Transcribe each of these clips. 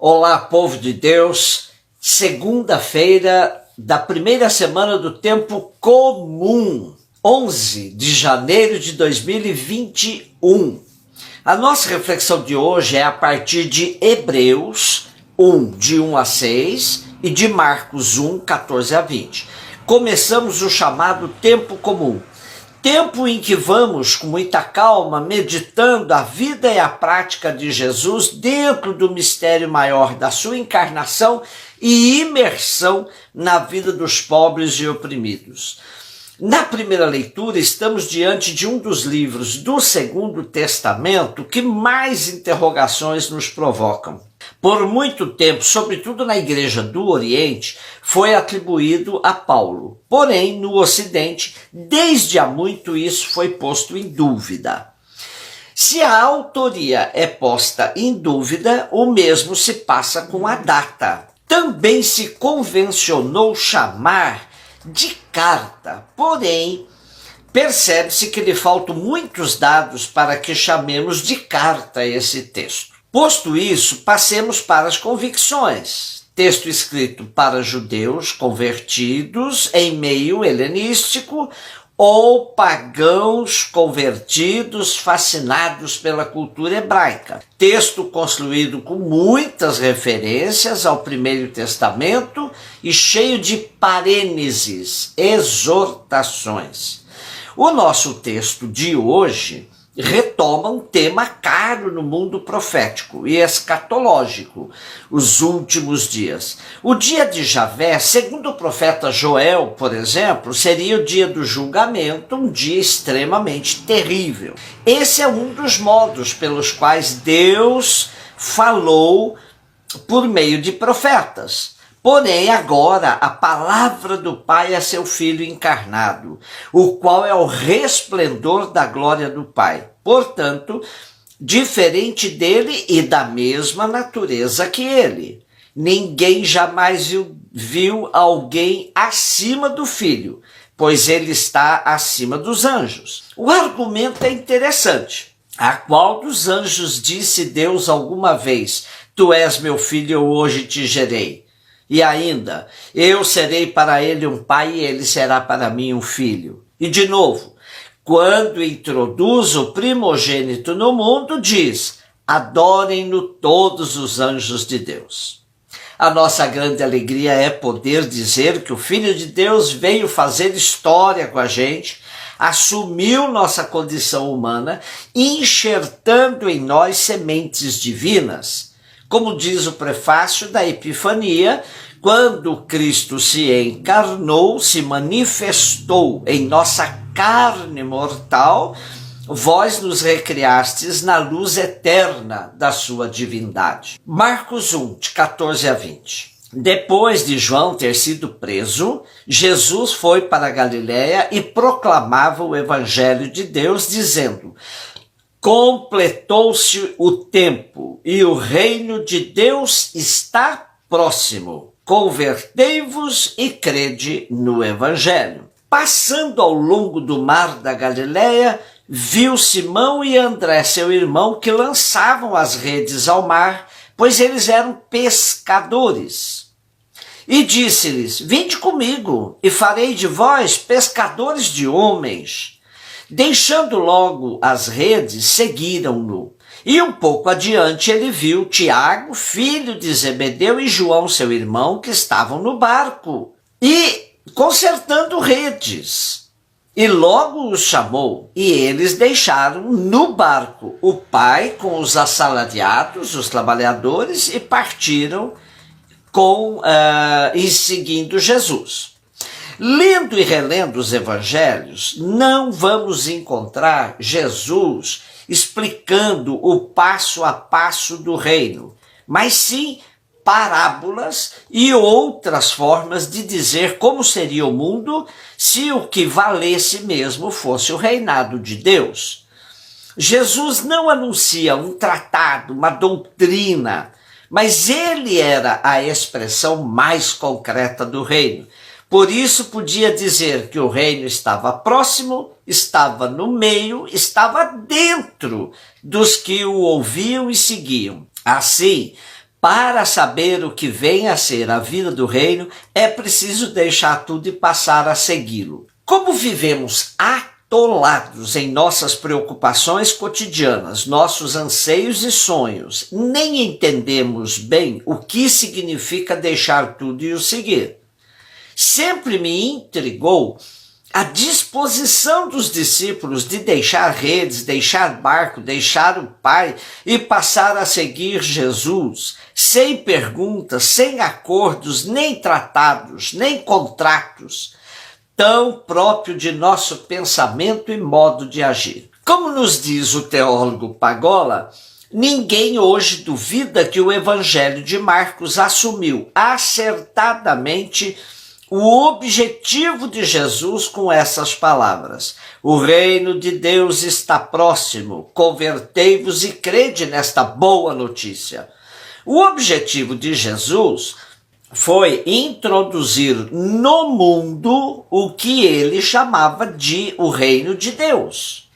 Olá, povo de Deus, segunda-feira da primeira semana do tempo comum, 11 de janeiro de 2021. A nossa reflexão de hoje é a partir de Hebreus 1, de 1 a 6 e de Marcos 1, 14 a 20. Começamos o chamado tempo comum. Tempo em que vamos, com muita calma, meditando a vida e a prática de Jesus dentro do mistério maior da sua encarnação e imersão na vida dos pobres e oprimidos. Na primeira leitura, estamos diante de um dos livros do Segundo Testamento que mais interrogações nos provocam. Por muito tempo, sobretudo na Igreja do Oriente, foi atribuído a Paulo. Porém, no Ocidente, desde há muito isso foi posto em dúvida. Se a autoria é posta em dúvida, o mesmo se passa com a data. Também se convencionou chamar de carta, porém, percebe-se que lhe faltam muitos dados para que chamemos de carta esse texto. Posto isso, passemos para as convicções. Texto escrito para judeus convertidos em meio helenístico ou pagãos convertidos fascinados pela cultura hebraica. Texto construído com muitas referências ao Primeiro Testamento e cheio de parênteses, exortações. O nosso texto de hoje retoma um tema caro no mundo profético e escatológico, os últimos dias. O dia de Javé, segundo o profeta Joel, por exemplo, seria o dia do julgamento, um dia extremamente terrível. Esse é um dos modos pelos quais Deus falou por meio de profetas. Porém, agora, a palavra do Pai é seu Filho encarnado, o qual é o resplendor da glória do Pai. Portanto, diferente dele e da mesma natureza que ele. Ninguém jamais viu alguém acima do Filho, pois ele está acima dos anjos. O argumento é interessante. A qual dos anjos disse Deus alguma vez: Tu és meu filho, eu hoje te gerei? E ainda, eu serei para ele um pai e ele será para mim um filho. E de novo, quando introduz o primogênito no mundo, diz: adorem-no todos os anjos de Deus. A nossa grande alegria é poder dizer que o Filho de Deus veio fazer história com a gente, assumiu nossa condição humana, enxertando em nós sementes divinas. Como diz o prefácio da Epifania, quando Cristo se encarnou, se manifestou em nossa carne mortal, vós nos recriastes na luz eterna da sua divindade. Marcos 1, de 14 a 20. Depois de João ter sido preso, Jesus foi para a Galiléia e proclamava o evangelho de Deus, dizendo: completou-se o tempo e o reino de Deus está próximo. Convertei-vos e crede no evangelho. Passando ao longo do mar da Galiléia, viu Simão e André, seu irmão, que lançavam as redes ao mar, pois eles eram pescadores. E disse-lhes: vinde comigo, e farei de vós pescadores de homens. Deixando logo as redes, seguiram-no. E um pouco adiante ele viu Tiago, filho de Zebedeu, e João, seu irmão, que estavam no barco, e consertando redes. E logo os chamou, e eles deixaram no barco o pai com os assalariados, os trabalhadores, e partiram e seguindo Jesus. Lendo e relendo os evangelhos, não vamos encontrar Jesus explicando o passo a passo do reino, mas sim parábolas e outras formas de dizer como seria o mundo se o que valesse mesmo fosse o reinado de Deus. Jesus não anuncia um tratado, uma doutrina, mas ele era a expressão mais concreta do reino. Por isso podia dizer que o reino estava próximo, estava no meio, estava dentro dos que o ouviam e seguiam. Assim, Para saber o que vem a ser a vida do reino, é preciso deixar tudo e passar a segui-lo. Como vivemos atolados em nossas preocupações cotidianas, nossos anseios e sonhos, nem entendemos bem o que significa deixar tudo e o seguir. Sempre me intrigou a disposição dos discípulos de deixar redes, deixar barco, deixar o Pai e passar a seguir Jesus, sem perguntas, sem acordos, nem tratados, nem contratos, tão próprio de nosso pensamento e modo de agir. Como nos diz o teólogo Pagola, ninguém hoje duvida que o Evangelho de Marcos assumiu acertadamente o objetivo de Jesus com essas palavras: o reino de Deus está próximo, convertei-vos e crede nesta boa notícia. O objetivo de Jesus foi introduzir no mundo o que ele chamava de o reino de Deus.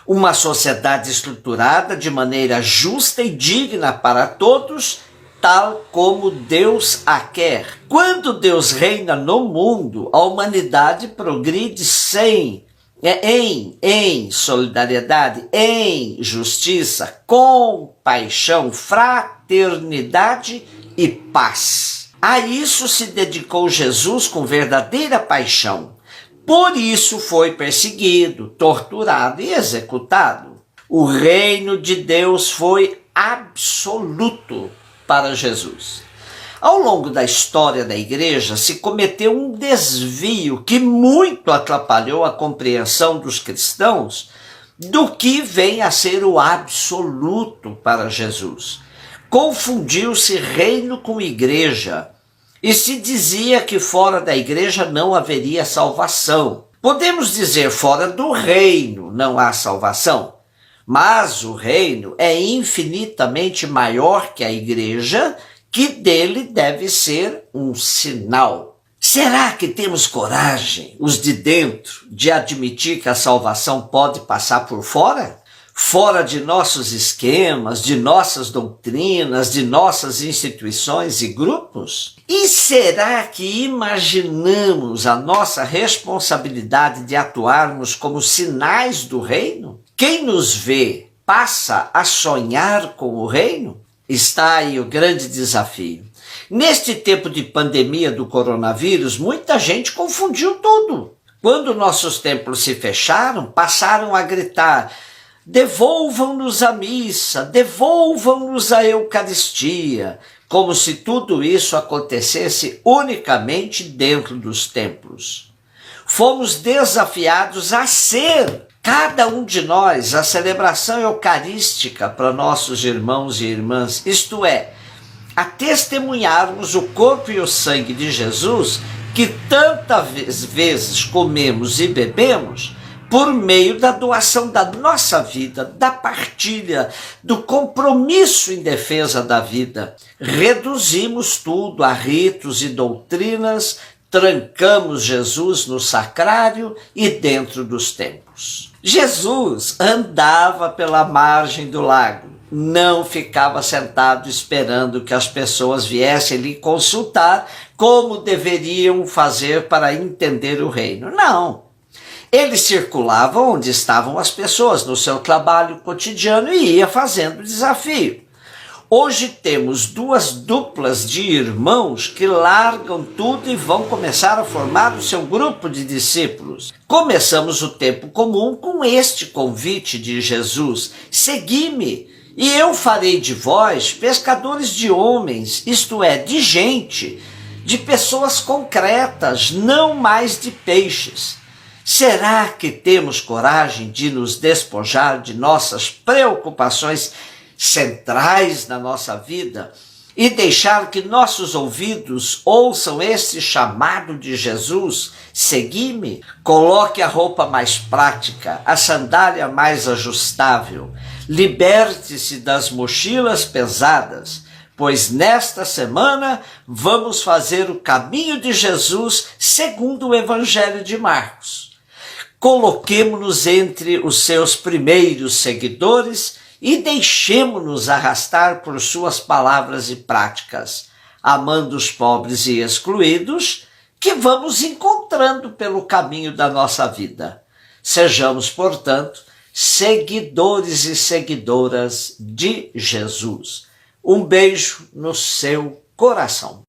Uma sociedade estruturada de maneira justa e digna para todos, tal como Deus a quer. Quando Deus reina no mundo, a humanidade progride em solidariedade, em justiça, compaixão, fraternidade e paz. A isso se dedicou Jesus com verdadeira paixão. Por isso foi perseguido, torturado e executado. O reino de Deus foi absoluto para Jesus. Ao longo da história da igreja se cometeu um desvio que muito atrapalhou a compreensão dos cristãos do que vem a ser o absoluto para Jesus. Confundiu-se reino com igreja e se dizia que fora da igreja não haveria salvação. Podemos dizer fora do reino não há salvação, mas o reino é infinitamente maior que a igreja, que dele deve ser um sinal. Será que temos coragem, os de dentro, de admitir que a salvação pode passar por fora? Fora de nossos esquemas, de nossas doutrinas, de nossas instituições e grupos? E será que imaginamos a nossa responsabilidade de atuarmos como sinais do reino? Quem nos vê passa a sonhar com o reino? Está aí o grande desafio. Neste tempo de pandemia do coronavírus, muita gente confundiu tudo. Quando nossos templos se fecharam, passaram a gritar: devolvam-nos a missa, devolvam-nos a Eucaristia, como se tudo isso acontecesse unicamente dentro dos templos. Fomos desafiados a ser, cada um de nós, a celebração eucarística para nossos irmãos e irmãs, isto é, a testemunharmos o corpo e o sangue de Jesus que tantas vezes comemos e bebemos, por meio da doação da nossa vida, da partilha, do compromisso em defesa da vida. Reduzimos tudo a ritos e doutrinas, trancamos Jesus no sacrário e dentro dos templos. Jesus andava pela margem do lago, não ficava sentado esperando que as pessoas viessem lhe consultar como deveriam fazer para entender o reino. Não. Ele circulava onde estavam as pessoas, no seu trabalho cotidiano, e ia fazendo desafio. Hoje temos duas duplas de irmãos que largam tudo e vão começar a formar o seu grupo de discípulos. Começamos o tempo comum com este convite de Jesus: segui-me, e eu farei de vós pescadores de homens, isto é, de gente, de pessoas concretas, não mais de peixes. Será que temos coragem de nos despojar de nossas preocupações centrais na nossa vida e deixar que nossos ouvidos ouçam esse chamado de Jesus: segui-me? Coloque a roupa mais prática, a sandália mais ajustável, liberte-se das mochilas pesadas, pois nesta semana vamos fazer o caminho de Jesus segundo o Evangelho de Marcos. Coloquemo-nos entre os seus primeiros seguidores e deixemo-nos arrastar por suas palavras e práticas, amando os pobres e excluídos, que vamos encontrando pelo caminho da nossa vida. Sejamos, portanto, seguidores e seguidoras de Jesus. Um beijo no seu coração.